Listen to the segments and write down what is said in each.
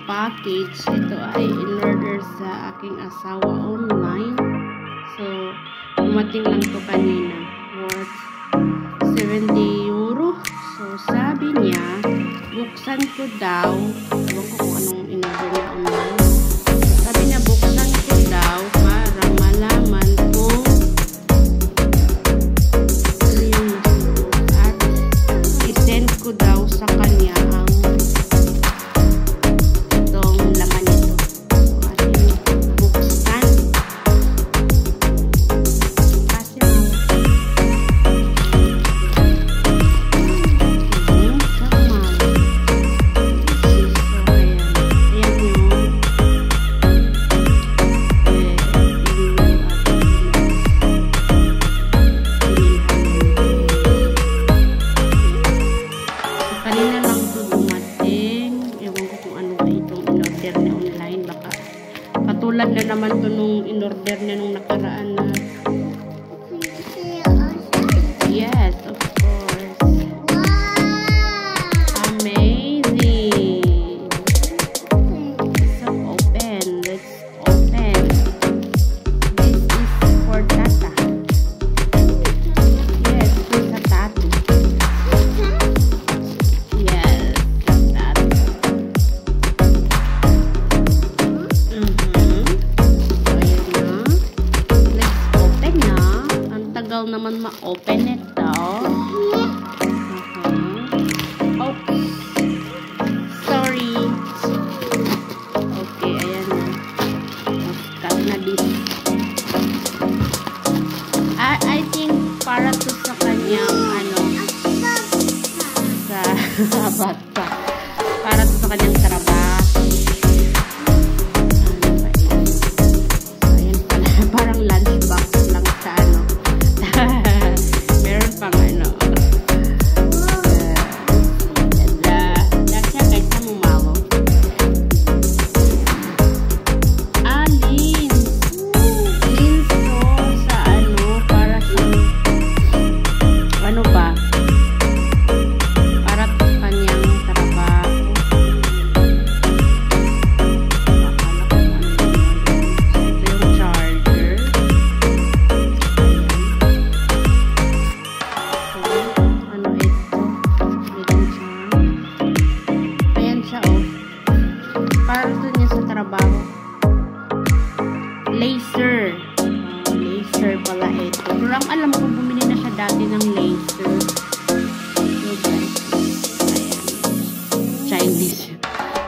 package. Ito ay in-order sa aking asawa online. So, dumating lang to kanina. Worth 70 euro. So, sabi niya, buksan ko daw. Ewan ko kung anong in-order niya online. Sabi niya, buksan ko daw para malaman kung ano yung nasuot. At i-send ko daw sa kanya ang itong laman nito. So, ating buksan. Kasi kanina lang ito dumating. Ewan ko kung ano ba itong in-order niya online. Baka katulad na naman ito nung in-order niya nung nakaraan na. Yes, of course. Amazing. So open. Let's open. This is for Tata. Yes, for sa Tata. Yes, that. So, ayan na. Let's open na. Ang tagal naman ma-open ito. Oops. Sorry. Okay, ayan na. Cut na this. I think para to sa kanyang ano, sa bata. Para to sa kanyang trabaho. Ano ba yan? So, ayan pala. Parang lunchbox lang sa ano. Meron pang ano. Dasya kahit sa mumalo. Lins. Lins to sa ano. Para sa ano ba? Para sa kanyang trabaho. Akala ko ano yun. Ito yung charger. So, ano ito? Ayan siya, oh. Para ito niya sa trabaho. Laser. Laser pala ito. Pero ang alam ko, bumili na siya dati ng laser. So, guys. Ayan. Chinese.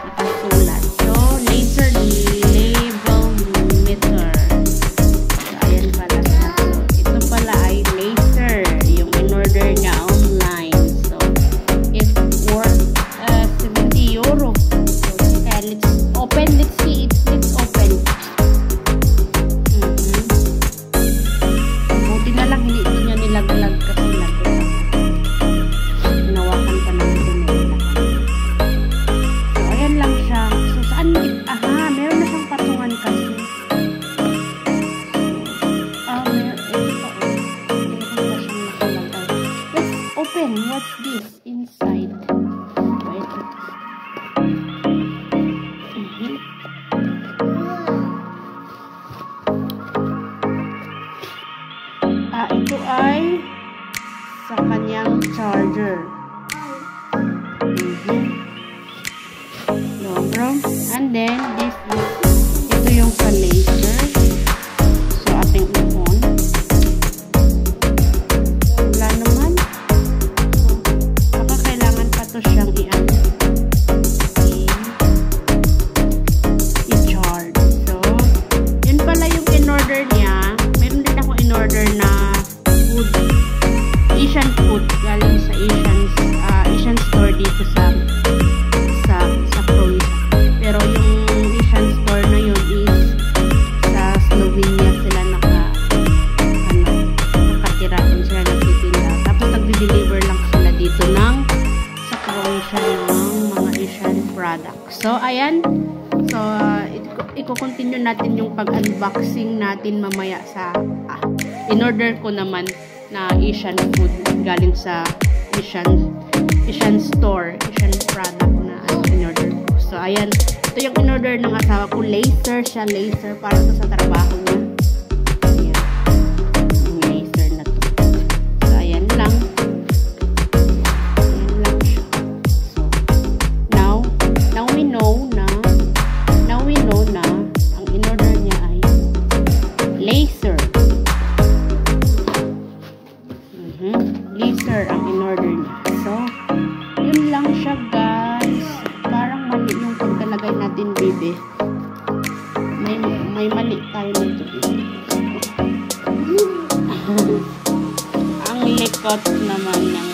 Nakasulat. So, laser label meter. So, ayan pala siya. So, ito pala ay laser. Yung in-order niya online. So, it's worth 70 euro. So, kaya let's open. Let's see it. Let's open. Buti na lang hindi niya nilaglag kasi nagulak. Hinawakan pa namin ito nilaglag. So, ayan lang siya. So, saan? Aha, meron na siyang patungan kasi. Meron. Ito pa. Meron pa siyang nakalagay. Let's open. What's this inside? So, ito. Ito ay sa kanyang charger. No problem. And then, this is, ito yung sa laser. So, ating ipon. Wala naman. So, baka kailangan pa to siyang i-charge. So, yun pala yung in-order niya. Meron din ako in-order na food. Asian food. Galing sa Asian store dito sa Croatia. Pero yung Asian store na yun is sa Slovenia sila nakatira kung sila nagtitinda. Tapos nagdi-deliver lang sila dito sa Croatia ng mga Asian products. So, ayan. So, i-continue natin yung pag-unboxing natin mamaya sa in-order ko naman na Asian food galing sa Asian store, Asian product na in-order ko. So, ayan. Ito ito yung in-order ng asawa ko. Laser siya, laser. Para to sa trabaho niya. Ayan. Yung laser na to. So, ayan lang. Ayan lang siya. So, now we know na ang in-order niya ay laser. Laser ang in-order niya. So, yun lang siya, guys. Parang mali yung pagkalagay natin, baby. May mali tayo nito. Ang likot naman ng